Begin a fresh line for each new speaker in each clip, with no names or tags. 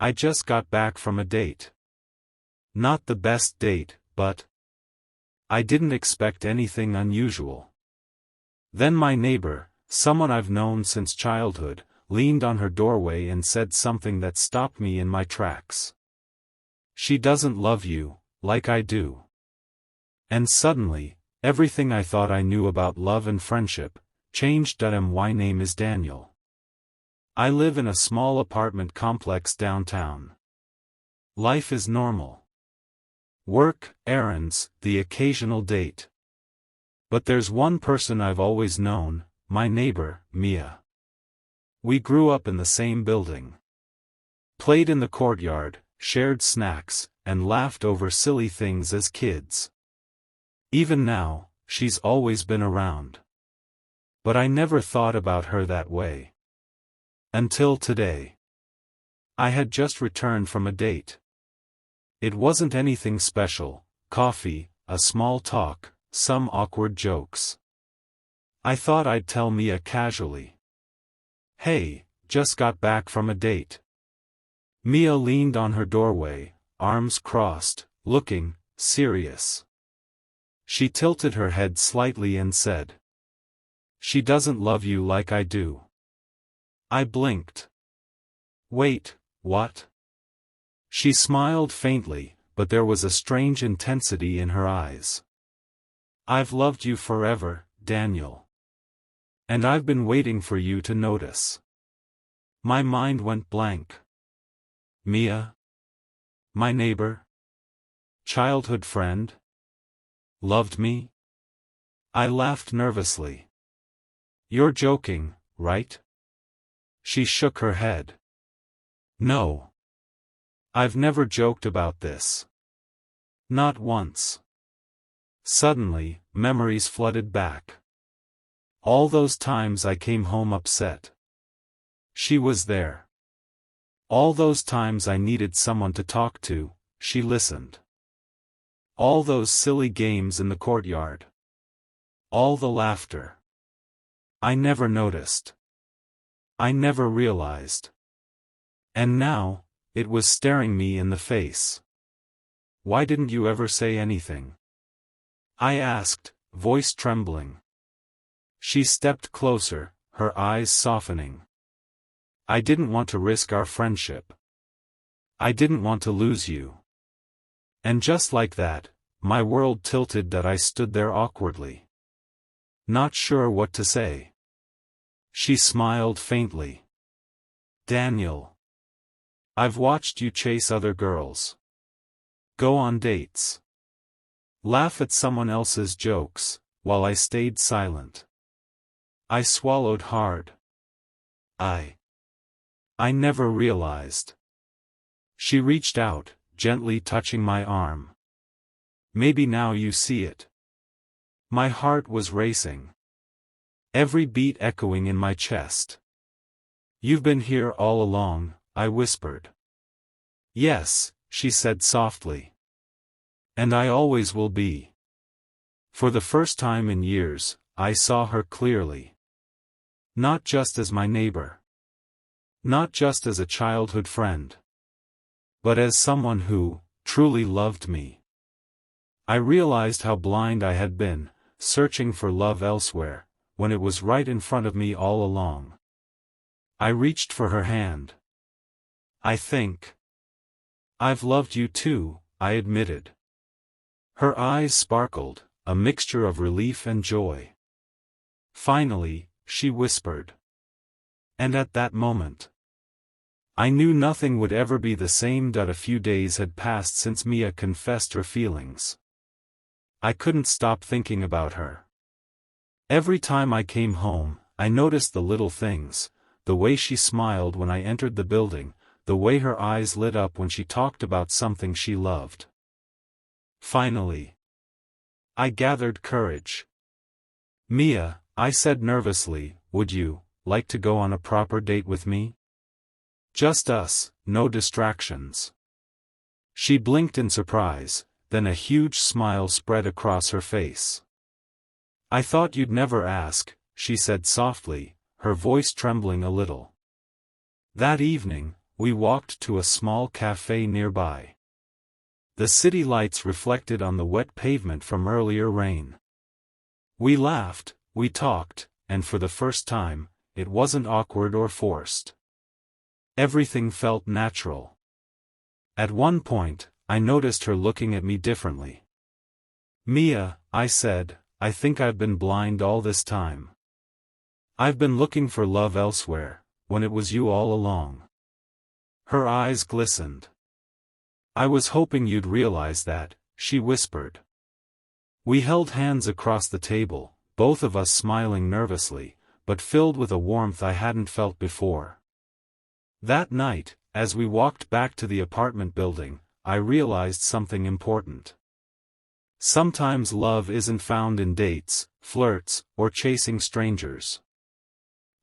I just got back from a date. Not the best date, but I didn't expect anything unusual. Then my neighbor, someone I've known since childhood, leaned on her doorway and said something that stopped me in my tracks. She doesn't love you, like I do. And suddenly, everything I thought I knew about love and friendship changed. My name is Daniel. I live in a small apartment complex downtown. Life is normal. Work, errands, the occasional date. But there's one person I've always known, my neighbor, Mia. We grew up in the same building. Played in the courtyard, shared snacks, and laughed over silly things as kids. Even now, she's always been around. But I never thought about her that way. Until today. I had just returned from a date. It wasn't anything special, coffee, a small talk, some awkward jokes. I thought I'd tell Mia casually. Hey, just got back from a date. Mia leaned on her doorway, arms crossed, looking serious. She tilted her head slightly and said, "She doesn't love you like I do." I blinked. Wait, what? She smiled faintly, but there was a strange intensity in her eyes. "I've loved you forever, Daniel. And I've been waiting for you to notice." My mind went blank. Mia? My neighbor? Childhood friend? Loved me? I laughed nervously. "You're joking, right?" She shook her head. "No. I've never joked about this. Not once." Suddenly, memories flooded back. All those times I came home upset. She was there. All those times I needed someone to talk to, she listened. All those silly games in the courtyard. All the laughter. I never noticed. I never realized. And now, it was staring me in the face. "Why didn't you ever say anything?" I asked, voice trembling. She stepped closer, her eyes softening. "I didn't want to risk our friendship. I didn't want to lose you." And just like that, my world tilted. I stood there awkwardly. Not sure what to say. She smiled faintly. "Daniel. I've watched you chase other girls. Go on dates. Laugh at someone else's jokes, while I stayed silent." I swallowed hard. I never realized. She reached out, gently touching my arm. "Maybe now you see it." My heart was racing. Every beat echoing in my chest. "You've been here all along," I whispered. "Yes," she said softly. "And I always will be." For the first time in years, I saw her clearly. Not just as my neighbor. Not just as a childhood friend. But as someone who truly loved me. I realized how blind I had been, searching for love elsewhere, when it was right in front of me all along. I reached for her hand. "I think I've loved you too," I admitted. Her eyes sparkled, a mixture of relief and joy. Finally, she whispered. And at that moment, I knew nothing would ever be the same. A few days had passed since Mia confessed her feelings. I couldn't stop thinking about her. Every time I came home, I noticed the little things, the way she smiled when I entered the building, the way her eyes lit up when she talked about something she loved. Finally, I gathered courage. "Mia," I said nervously, "would you like to go on a proper date with me? Just us, no distractions." She blinked in surprise, then a huge smile spread across her face. "I thought you'd never ask," she said softly, her voice trembling a little. That evening, we walked to a small cafe nearby. The city lights reflected on the wet pavement from earlier rain. We laughed, we talked, and for the first time, it wasn't awkward or forced. Everything felt natural. At one point, I noticed her looking at me differently. "Mia," I said, "I think I've been blind all this time. I've been looking for love elsewhere, when it was you all along." Her eyes glistened. "I was hoping you'd realize that," she whispered. We held hands across the table, both of us smiling nervously, but filled with a warmth I hadn't felt before. That night, as we walked back to the apartment building, I realized something important. Sometimes love isn't found in dates, flirts, or chasing strangers.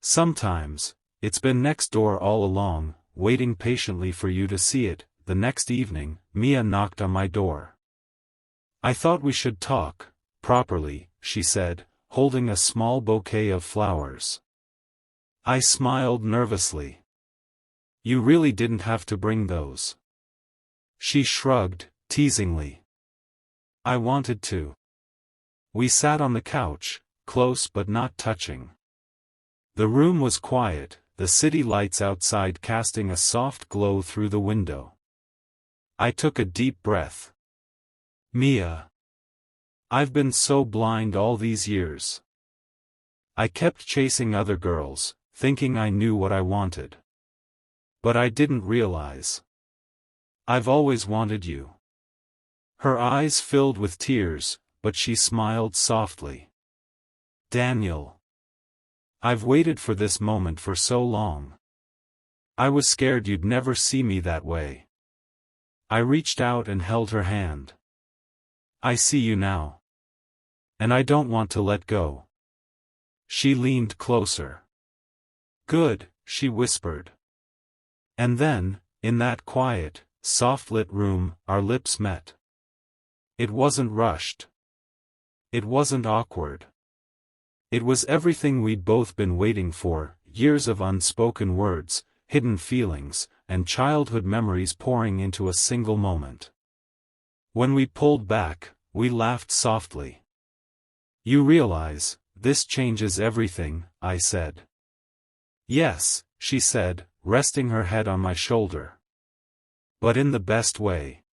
Sometimes, it's been next door all along, waiting patiently for you to see it. The next evening, Mia knocked on my door. "I thought we should talk, properly," she said, holding a small bouquet of flowers. I smiled nervously. "You really didn't have to bring those." She shrugged, teasingly. "I wanted to." We sat on the couch, close but not touching. The room was quiet, the city lights outside casting a soft glow through the window. I took a deep breath. "Mia. I've been so blind all these years. I kept chasing other girls, thinking I knew what I wanted. But I didn't realize. I've always wanted you." Her eyes filled with tears, but she smiled softly. "Daniel. I've waited for this moment for so long. I was scared you'd never see me that way." I reached out and held her hand. "I see you now. And I don't want to let go." She leaned closer. "Good," she whispered. And then, in that quiet, soft-lit room, our lips met. It wasn't rushed. It wasn't awkward. It was everything we'd both been waiting for, years of unspoken words, hidden feelings, and childhood memories pouring into a single moment. When we pulled back, we laughed softly. "You realize, this changes everything," I said. "Yes," she said, resting her head on my shoulder. "But in the best way."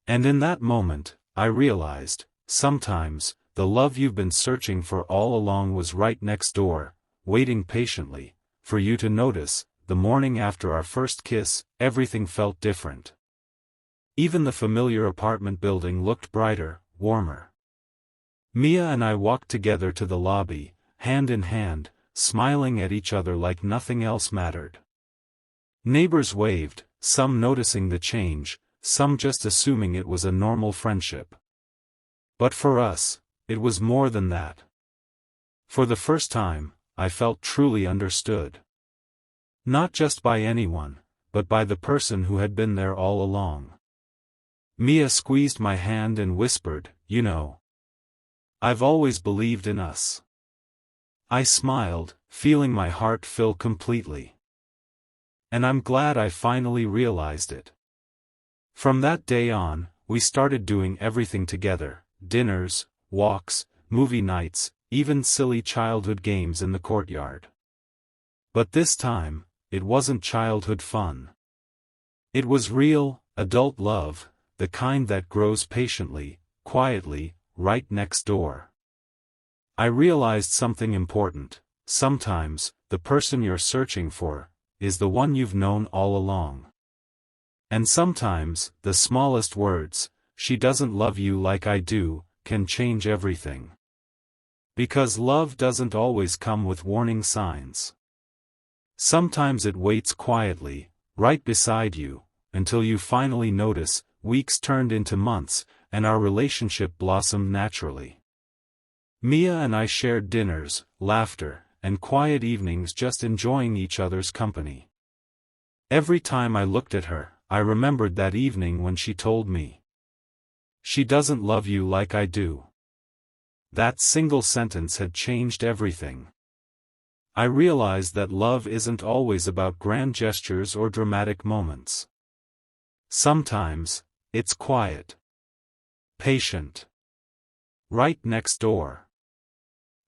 And in that moment, I realized, sometimes, the love you've been searching for all along was right next door, waiting patiently, for you to notice. The morning after our first kiss, everything felt different. Even the familiar apartment building looked brighter, warmer. Mia and I walked together to the lobby, hand in hand, smiling at each other like nothing else mattered. Neighbors waved, some noticing the change, some just assuming it was a normal friendship. But for us, it was more than that. For the first time, I felt truly understood. Not just by anyone, but by the person who had been there all along. Mia squeezed my hand and whispered, "You know, I've always believed in us." I smiled, feeling my heart fill completely. And I'm glad I finally realized it. From that day on, we started doing everything together: dinners, walks, movie nights, even silly childhood games in the courtyard. But this time, it wasn't childhood fun. It was real, adult love, the kind that grows patiently, quietly, right next door. I realized something important: sometimes, the person you're searching for is the one you've known all along. And sometimes, the smallest words, "She doesn't love you like I do," can change everything. Because love doesn't always come with warning signs. Sometimes it waits quietly, right beside you, until you finally notice. Weeks turned into months, and our relationship blossomed naturally. Mia and I shared dinners, laughter, and quiet evenings just enjoying each other's company. Every time I looked at her, I remembered that evening when she told me, "She doesn't love you like I do." That single sentence had changed everything. I realized that love isn't always about grand gestures or dramatic moments. Sometimes, it's quiet. Patient. Right next door.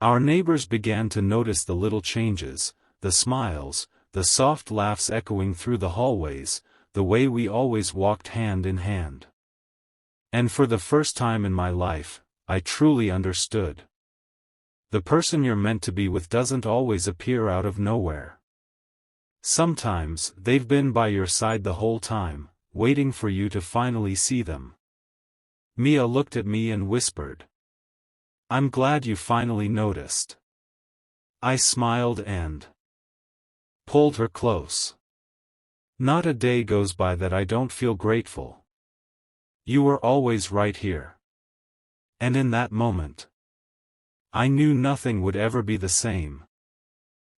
Our neighbors began to notice the little changes, the smiles, the soft laughs echoing through the hallways, the way we always walked hand in hand. And for the first time in my life, I truly understood. The person you're meant to be with doesn't always appear out of nowhere. Sometimes, they've been by your side the whole time, waiting for you to finally see them. Mia looked at me and whispered, "I'm glad you finally noticed." I smiled and pulled her close. Not a day goes by that I don't feel grateful. You were always right here. And in that moment, I knew nothing would ever be the same.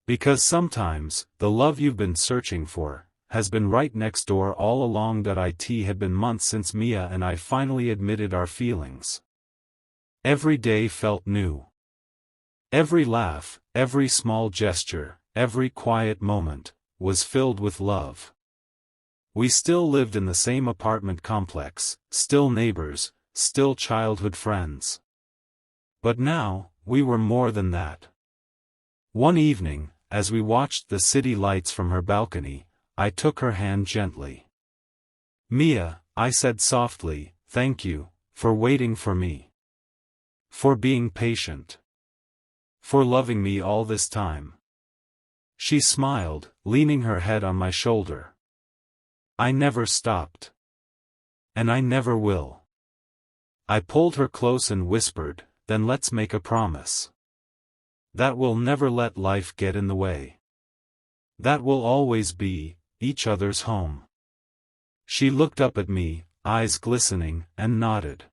Because sometimes, the love you've been searching for, has been right next door all along. It had been months since Mia and I finally admitted our feelings. Every day felt new. Every laugh, every small gesture, every quiet moment, was filled with love. We still lived in the same apartment complex, still neighbors, still childhood friends. But now, we were more than that. One evening, as we watched the city lights from her balcony, I took her hand gently. "Mia," I said softly, "thank you, for waiting for me. For being patient. For loving me all this time." She smiled, leaning her head on my shoulder. "I never stopped. And I never will." I pulled her close and whispered, "Then let's make a promise. That we'll never let life get in the way. That we'll always be each other's home." She looked up at me, eyes glistening, and nodded.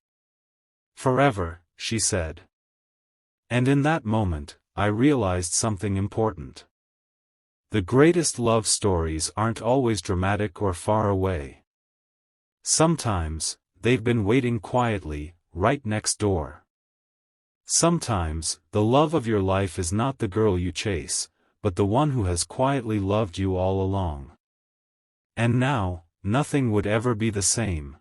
"Forever," she said. And in that moment, I realized something important. The greatest love stories aren't always dramatic or far away. Sometimes, they've been waiting quietly, right next door. Sometimes, the love of your life is not the girl you chase, but the one who has quietly loved you all along. And now, nothing would ever be the same.